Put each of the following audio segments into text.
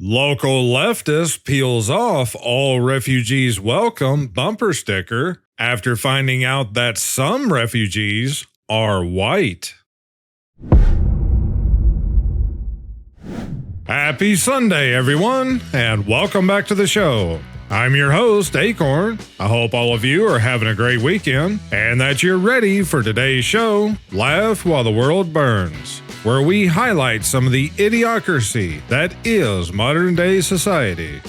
Local leftist peels off all refugees welcome bumper sticker after finding out that some refugees are white. Happy Sunday, everyone, and welcome back to the show. I'm your host, Akorn. I hope all of you are having a great weekend and that you're ready for today's show, Laugh While the World Burns, where we highlight some of the idiocracy that is modern-day society.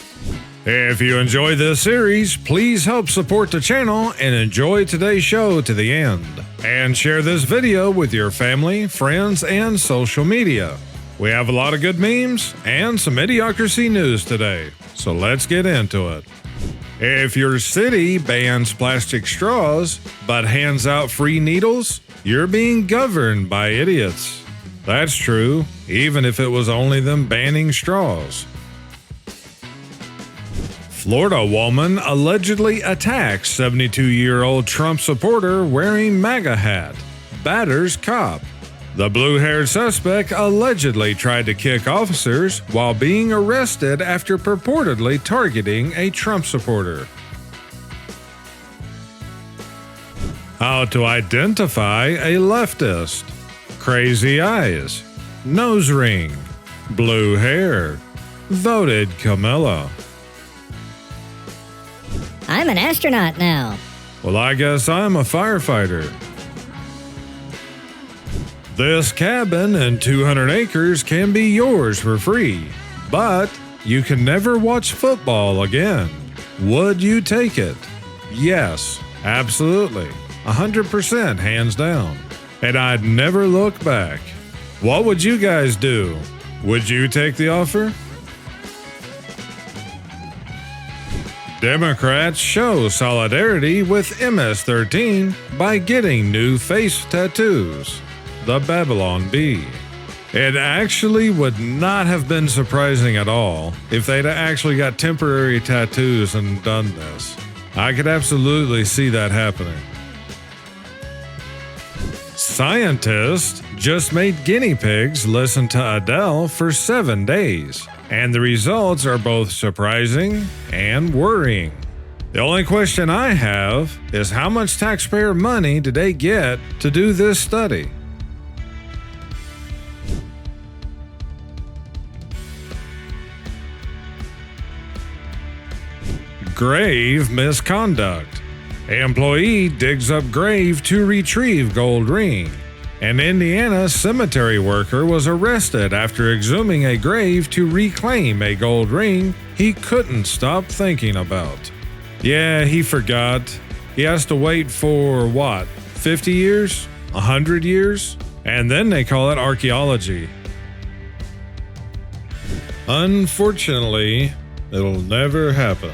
If you enjoy this series, please help support the channel and enjoy today's show to the end. And share this video with your family, friends, and social media. We have a lot of good memes and some idiocracy news today, so let's get into it. If your city bans plastic straws but hands out free needles, you're being governed by idiots. That's true, even if it was only them banning straws. Florida woman allegedly attacks 72-year-old Trump supporter wearing MAGA hat, batters cop. The blue-haired suspect allegedly tried to kick officers while being arrested after purportedly targeting a Trump supporter. How to identify a leftist: crazy eyes, nose ring, blue hair, voted Camilla. I'm an astronaut now. Well, I guess I'm a firefighter. This cabin and 200 acres can be yours for free, but you can never watch football again. Would you take it? Yes, absolutely. 100% hands down. And I'd never look back. What would you guys do? Would you take the offer? Democrats show solidarity with MS-13 by getting new face tattoos. The Babylon Bee. It actually would not have been surprising at all if they'd actually got temporary tattoos and done this. I could absolutely see that happening. Scientists just made guinea pigs listen to Adele for 7 days, and the results are both surprising and worrying. The only question I have is how much taxpayer money did they get to do this study? Grave misconduct. Employee digs up grave to retrieve gold ring. An Indiana cemetery worker was arrested after exhuming a grave to reclaim a gold ring he couldn't stop thinking about. Yeah, he forgot. He has to wait for, 50 years? 100 years? And then they call it archaeology. Unfortunately, it'll never happen.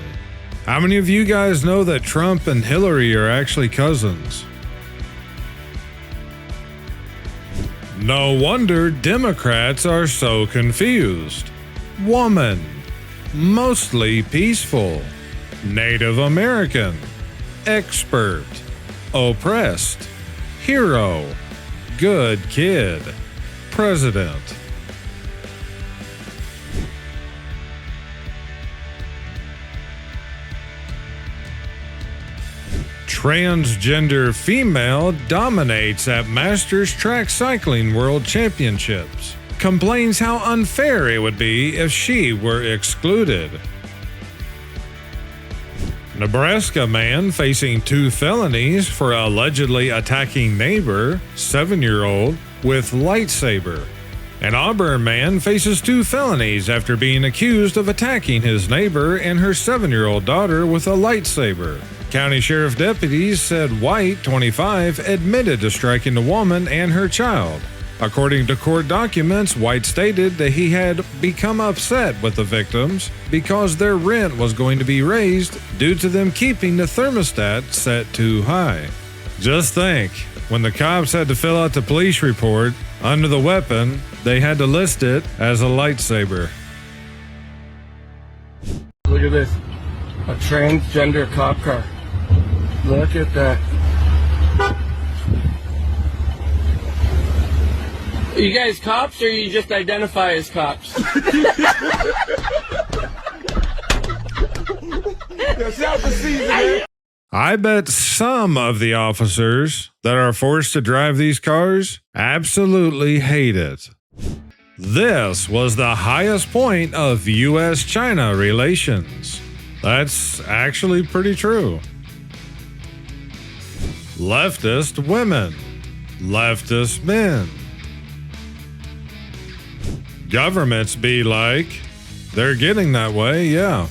How many of you guys know that Trump and Hillary are actually cousins? No wonder Democrats are so confused. Woman, mostly peaceful. Native American, expert, oppressed, hero, good kid, president. Transgender female dominates at Masters Track Cycling World Championships. Complains how unfair it would be if she were excluded. Nebraska man facing 2 felonies for allegedly attacking neighbor, 7-year-old, with lightsaber. An Auburn man faces 2 felonies after being accused of attacking his neighbor and her 7-year-old daughter with a lightsaber. County Sheriff deputies said White, 25, admitted to striking the woman and her child. According to court documents, White stated that he had become upset with the victims because their rent was going to be raised due to them keeping the thermostat set too high. Just think, when the cops had to fill out the police report, under the weapon, they had to list it as a lightsaber. Look at this, a transgender cop car. Look at that. Are you guys cops or you just identify as cops? I bet some of the officers that are forced to drive these cars absolutely hate it. This was the highest point of US-China relations. That's actually pretty true. Leftist women. Leftist men. Governments be like, they're getting that way, yeah.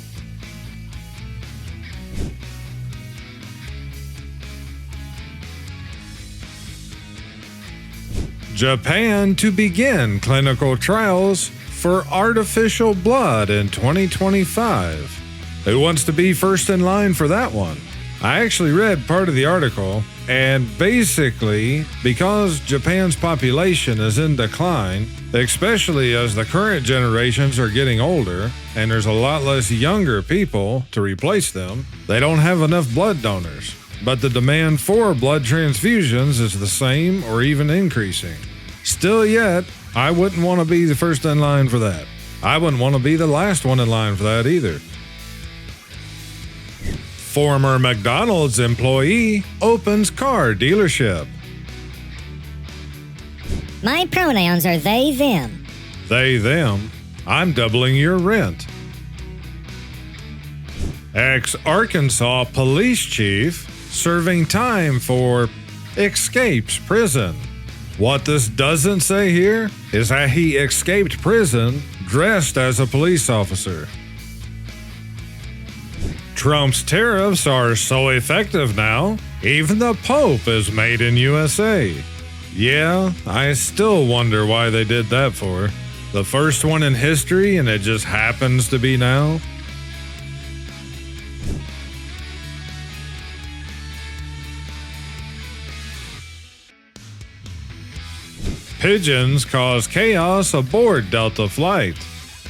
Japan to begin clinical trials for artificial blood in 2025. Who wants to be first in line for that one? I actually read part of the article, and basically, because Japan's population is in decline, especially as the current generations are getting older, and there's a lot less younger people to replace them, they don't have enough blood donors. But the demand for blood transfusions is the same or even increasing. Still yet, I wouldn't want to be the first in line for that. I wouldn't want to be the last one in line for that either. Former McDonald's employee opens car dealership. My pronouns are they, them. They, them. I'm doubling your rent. Ex-Arkansas police chief serving time for escapes prison. What this doesn't say here is that he escaped prison dressed as a police officer. Trump's tariffs are so effective now, even the Pope is made in USA. Yeah, I still wonder why they did that for. The first one in history and it just happens to be now. Pigeons cause chaos aboard Delta flight.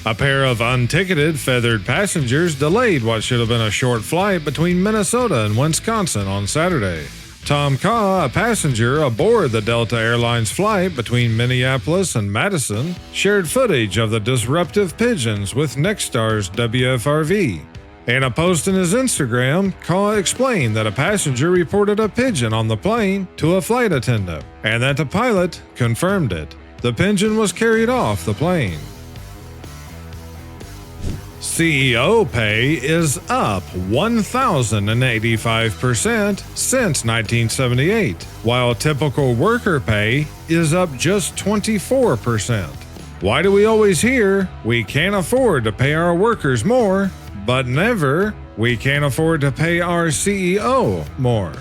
A pair of unticketed feathered passengers delayed what should have been a short flight between Minnesota and Wisconsin on Saturday. Tom Kaw, a passenger aboard the Delta Airlines flight between Minneapolis and Madison, shared footage of the disruptive pigeons with Nexstar's WFRV. In a post in his Instagram, Kaw explained that a passenger reported a pigeon on the plane to a flight attendant, and that the pilot confirmed it. The pigeon was carried off the plane. CEO pay is up 1,085% since 1978, while typical worker pay is up just 24%. Why do we always hear we can't afford to pay our workers more, but never we can't afford to pay our CEO more?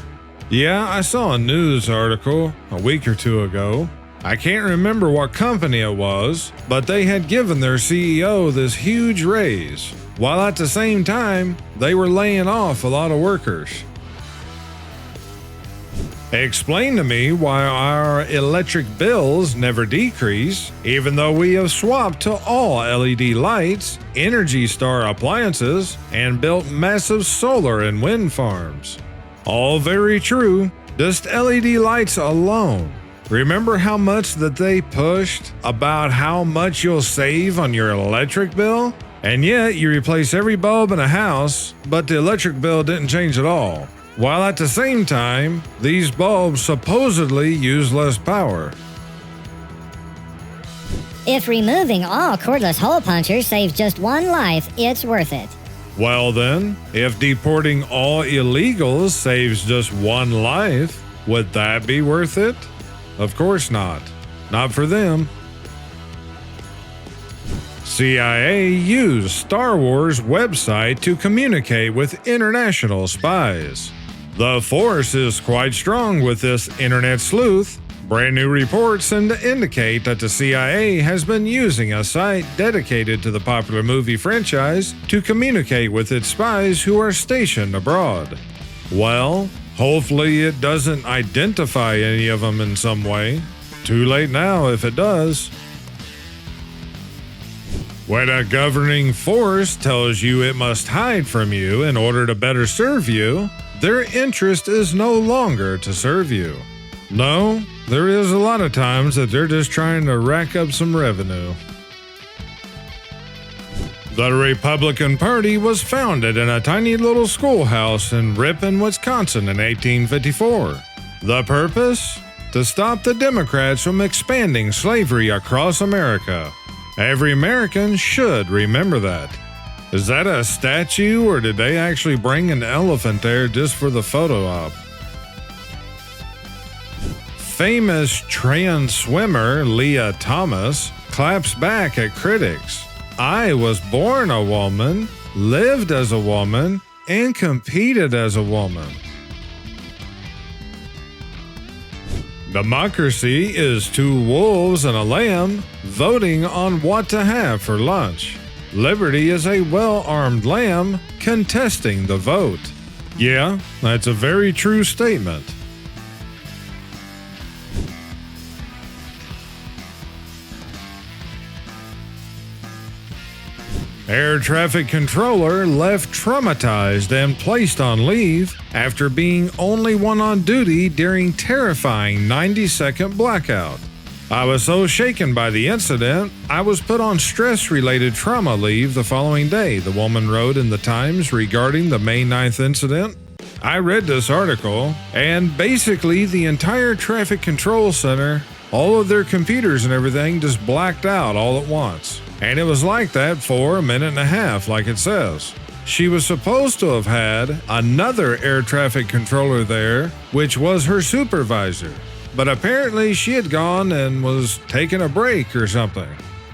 Yeah, I saw a news article a week or two ago. I can't remember what company it was, but they had given their CEO this huge raise, while at the same time, they were laying off a lot of workers. Explain to me why our electric bills never decrease, even though we have swapped to all LED lights, Energy Star appliances, and built massive solar and wind farms. All very true, just LED lights alone. Remember how much that they pushed about how much you'll save on your electric bill? And yet you replace every bulb in a house, but the electric bill didn't change at all. While at the same time, these bulbs supposedly use less power. If removing all cordless hole punchers saves just one life, it's worth it. Well then, if deporting all illegals saves just one life, would that be worth it? Of course not. Not for them. CIA used Star Wars website to communicate with international spies. The force is quite strong with this internet sleuth. Brand new reports seem to indicate that the CIA has been using a site dedicated to the popular movie franchise to communicate with its spies who are stationed abroad. Well, hopefully it doesn't identify any of them in some way. Too late now if it does. When a governing force tells you it must hide from you in order to better serve you, their interest is no longer to serve you. No, there is a lot of times that they're just trying to rack up some revenue. The Republican Party was founded in a tiny little schoolhouse in Ripon, Wisconsin in 1854. The purpose? To stop the Democrats from expanding slavery across America. Every American should remember that. Is that a statue, or did they actually bring an elephant there just for the photo op? Famous trans swimmer Leah Thomas claps back at critics. I was born a woman, lived as a woman, and competed as a woman. Democracy is two wolves and a lamb voting on what to have for lunch. Liberty is a well-armed lamb contesting the vote. Yeah, that's a very true statement. Air traffic controller left traumatized and placed on leave after being only one on duty during terrifying 90-second blackout. I was so shaken by the incident, I was put on stress-related trauma leave the following day, the woman wrote in the Times regarding the May 9th incident. I read this article, and basically the entire traffic control center, all of their computers and everything just blacked out all at once. And it was like that for a minute and a half, like it says. She was supposed to have had another air traffic controller there, which was her supervisor. But apparently she had gone and was taking a break or something.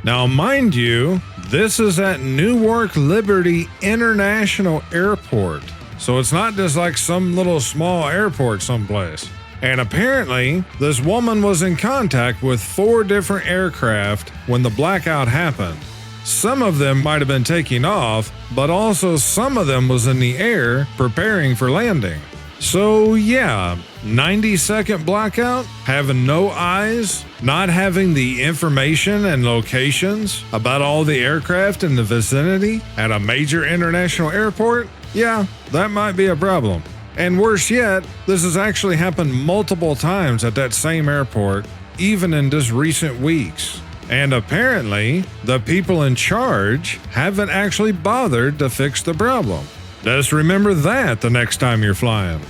Now, mind you, this is at Newark Liberty International Airport. So it's not just like some little small airport someplace. And apparently, this woman was in contact with 4 different aircraft when the blackout happened. Some of them might have been taking off, but also some of them was in the air preparing for landing. So yeah, 90-second blackout, having no eyes, not having the information and locations about all the aircraft in the vicinity at a major international airport, yeah, that might be a problem. And worse yet, this has actually happened multiple times at that same airport, even in just recent weeks. And apparently, the people in charge haven't actually bothered to fix the problem. Just remember that the next time you're flying.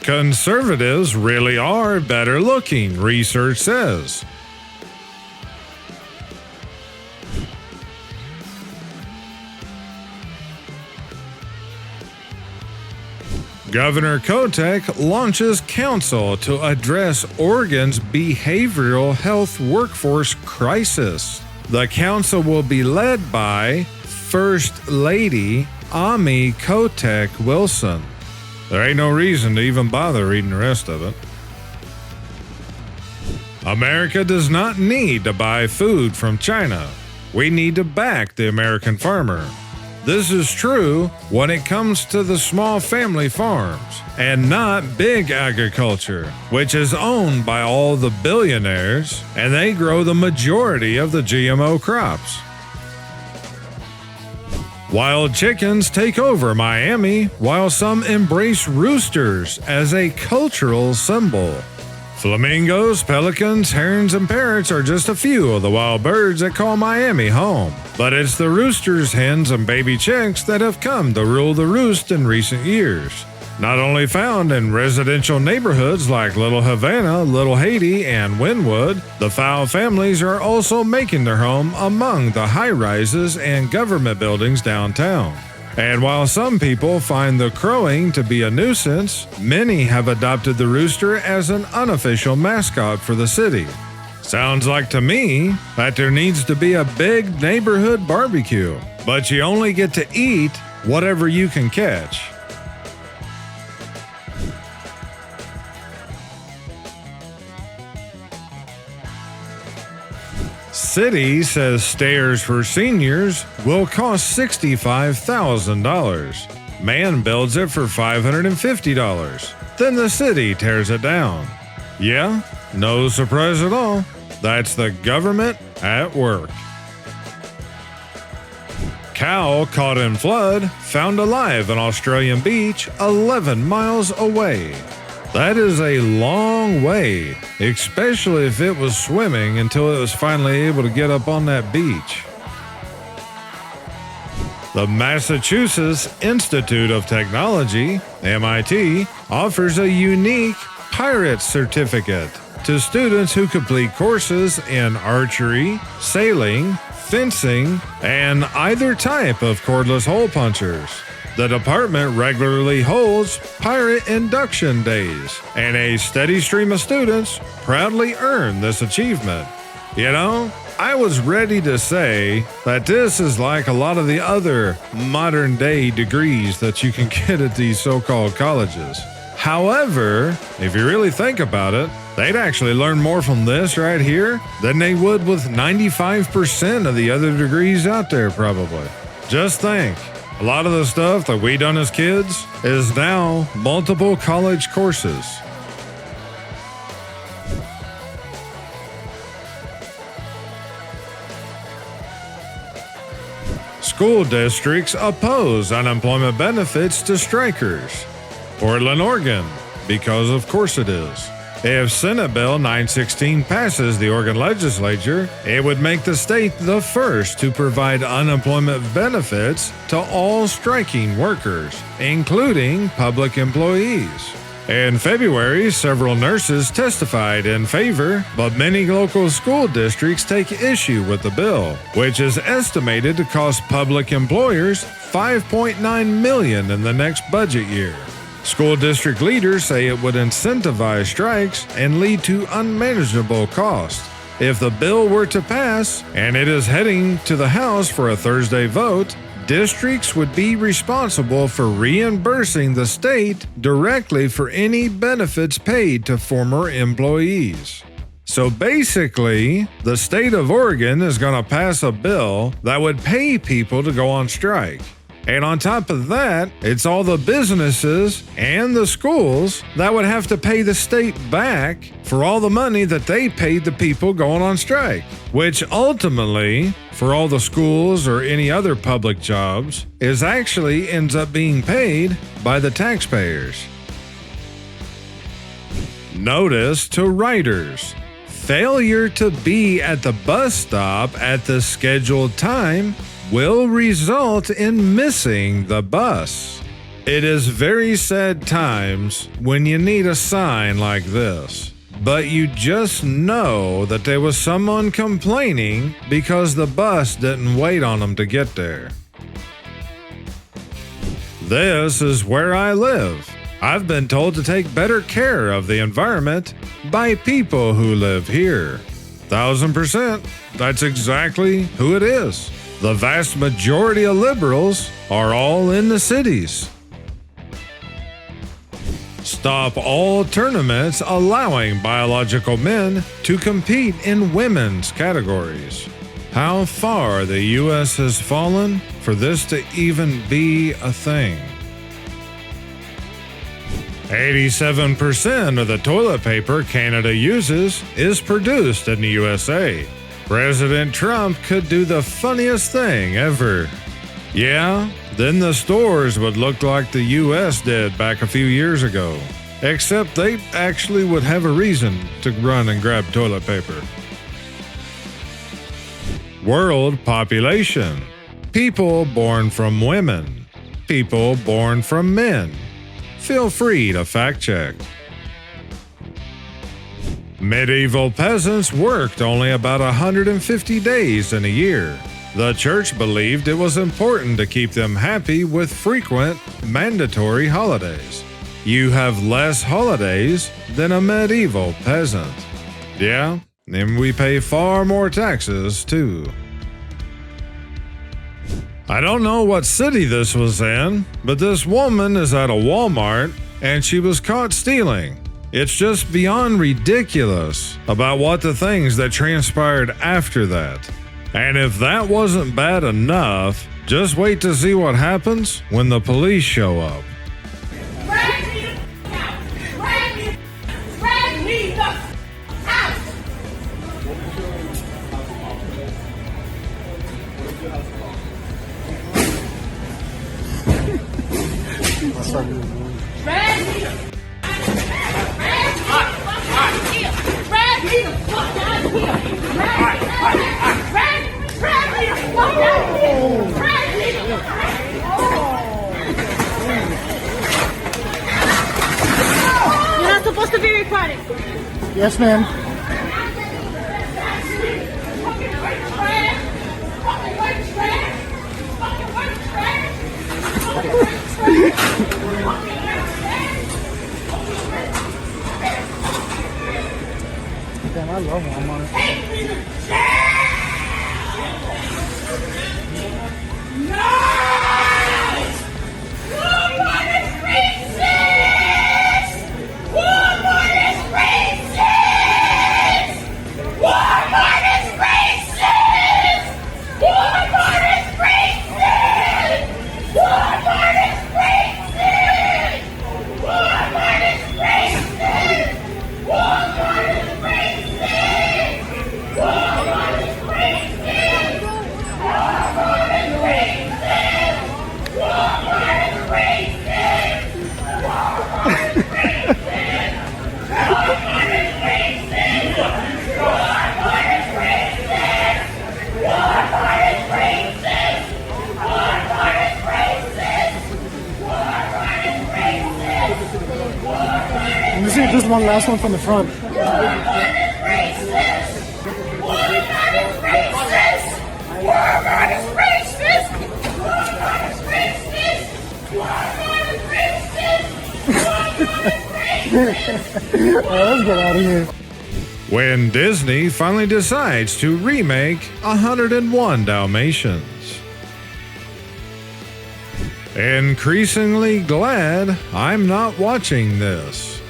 Conservatives really are better looking, research says. Governor Kotek launches council to address Oregon's behavioral health workforce crisis. The council will be led by First Lady Amy Kotek Wilson. There ain't no reason to even bother reading the rest of it. America does not need to buy food from China. We need to back the American farmer. This is true when it comes to the small family farms and not big agriculture, which is owned by all the billionaires, and they grow the majority of the GMO crops. Wild chickens take over Miami, while some embrace roosters as a cultural symbol. Flamingos, pelicans, herons, and parrots are just a few of the wild birds that call Miami home. But it's the roosters, hens, and baby chicks that have come to rule the roost in recent years. Not only found in residential neighborhoods like Little Havana, Little Haiti, and Wynwood, the fowl families are also making their home among the high-rises and government buildings downtown. And while some people find the crowing to be a nuisance, many have adopted the rooster as an unofficial mascot for the city. Sounds like to me that there needs to be a big neighborhood barbecue, but you only get to eat whatever you can catch. City says stairs for seniors will cost $65,000. Man builds it for $550. Then the city tears it down. Yeah, no surprise at all. That's the government at work. Cow caught in flood, found alive on Australian beach 11 miles away. That is a long way, especially if it was swimming until it was finally able to get up on that beach. The Massachusetts Institute of Technology, MIT, offers a unique Pirate Certificate to students who complete courses in archery, sailing, fencing, and either type of cordless hole punchers. The department regularly holds Pirate Induction Days, and a steady stream of students proudly earn this achievement. You know, I was ready to say that this is like a lot of the other modern-day degrees that you can get at these so-called colleges. However, if you really think about it, they'd actually learn more from this right here than they would with 95% of the other degrees out there, probably. Just think. A lot of the stuff that we done as kids is now multiple college courses. School districts oppose unemployment benefits to strikers. Portland, Oregon, because of course it is. If Senate Bill 916 passes the Oregon legislature, it would make the state the first to provide unemployment benefits to all striking workers, including public employees. In February, several nurses testified in favor, but many local school districts take issue with the bill, which is estimated to cost public employers $5.9 million in the next budget year. School district leaders say it would incentivize strikes and lead to unmanageable costs. If the bill were to pass, and it is heading to the House for a Thursday vote, districts would be responsible for reimbursing the state directly for any benefits paid to former employees. So basically, the state of Oregon is going to pass a bill that would pay people to go on strike. And on top of that, it's all the businesses and the schools that would have to pay the state back for all the money that they paid the people going on strike, which ultimately, for all the schools or any other public jobs, is actually ends up being paid by the taxpayers. Notice to riders: failure to be at the bus stop at the scheduled time will result in missing the bus. It is very sad times when you need a sign like this, but you just know that there was someone complaining because the bus didn't wait on them to get there. This is where I live. I've been told to take better care of the environment by people who live here. 1000%, that's exactly who it is. The vast majority of liberals are all in the cities. Stop all tournaments allowing biological men to compete in women's categories. How far the U.S. has fallen for this to even be a thing. 87% of the toilet paper Canada uses is produced in the USA. President Trump could do the funniest thing ever. Yeah, then the stores would look like the US did back a few years ago. Except they actually would have a reason to run and grab toilet paper. World population: people born from women, people born from men. Feel free to fact check. Medieval peasants worked only about 150 days in a year. The church believed it was important to keep them happy with frequent, mandatory holidays. You have less holidays than a medieval peasant. Yeah, and we pay far more taxes, too. I don't know what city this was in, but this woman is at a Walmart and she was caught stealing. It's just beyond ridiculous about what the things that transpired after that. And if that wasn't bad enough, just wait to see what happens when the police show up. Yes, ma'am. Damn, I love Walmart. Let me see this one last one from the front. Let's get out of here. When Disney finally decides to remake 101 Dalmatians. Increasingly glad I'm not watching this.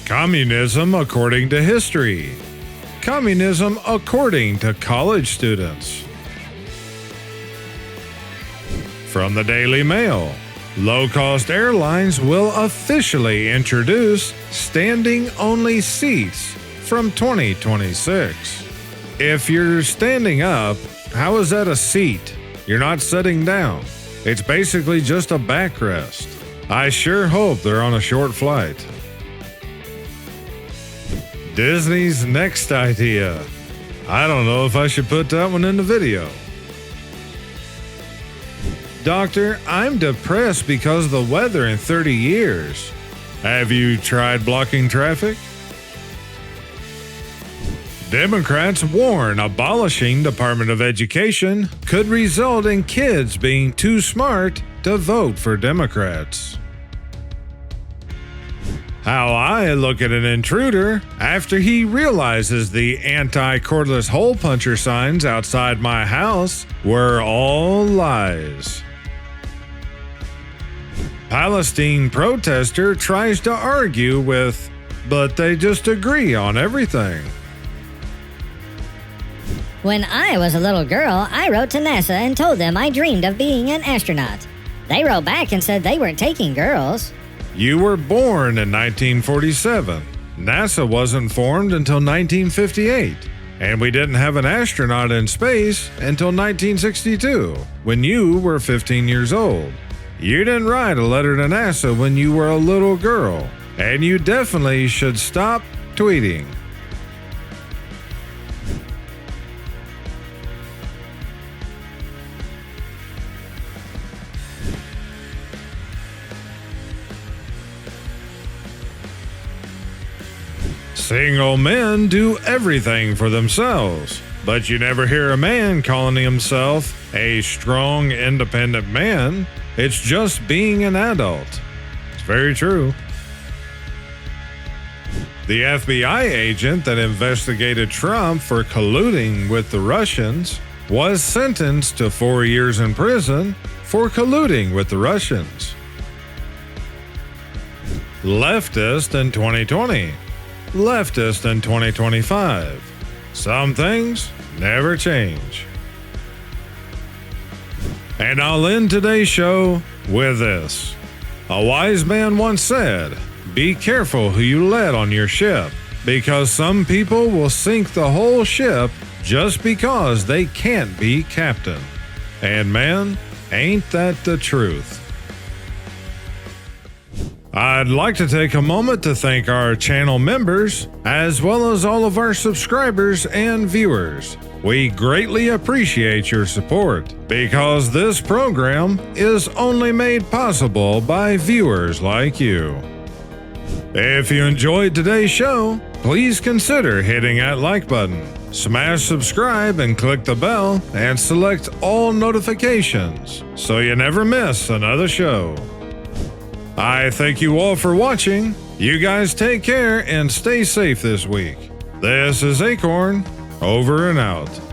Communism according to history. Communism according to college students. From the Daily Mail, low-cost airlines will officially introduce standing-only seats from 2026. If you're standing up, how is that a seat? You're not sitting down. It's basically just a backrest. I sure hope they're on a short flight. Disney's next idea. I don't know if I should put that one in the video. Doctor, I'm depressed because of the weather in 30 years. Have you tried blocking traffic? Democrats warn abolishing Department of Education could result in kids being too smart to vote for Democrats. How I look at an intruder after he realizes the anti-cordless hole puncher signs outside my house were all lies. Palestine protester tries to argue with, but they just agree on everything. When I was a little girl, I wrote to NASA and told them I dreamed of being an astronaut. They wrote back and said they weren't taking girls. You were born in 1947. NASA wasn't formed until 1958. And we didn't have an astronaut in space until 1962, when you were 15 years old. You didn't write a letter to NASA when you were a little girl. And you definitely should stop tweeting. Single men do everything for themselves, but you never hear a man calling himself a strong, independent man. It's just being an adult. It's very true. The FBI agent that investigated Trump for colluding with the Russians was sentenced to 4 years in prison for colluding with the Russians. Leftist in 2020. Leftist in 2025. Some things never change. And I'll end today's show with this. A wise man once said, "Be careful who you let on your ship, because some people will sink the whole ship just because they can't be captain." And man, ain't that the truth? I'd like to take a moment to thank our channel members, as well as all of our subscribers and viewers. We greatly appreciate your support, because this program is only made possible by viewers like you. If you enjoyed today's show, please consider hitting that like button, smash subscribe and click the bell, and select all notifications so you never miss another show. I thank you all for watching. You guys take care and stay safe this week. This is Akorn, over and out.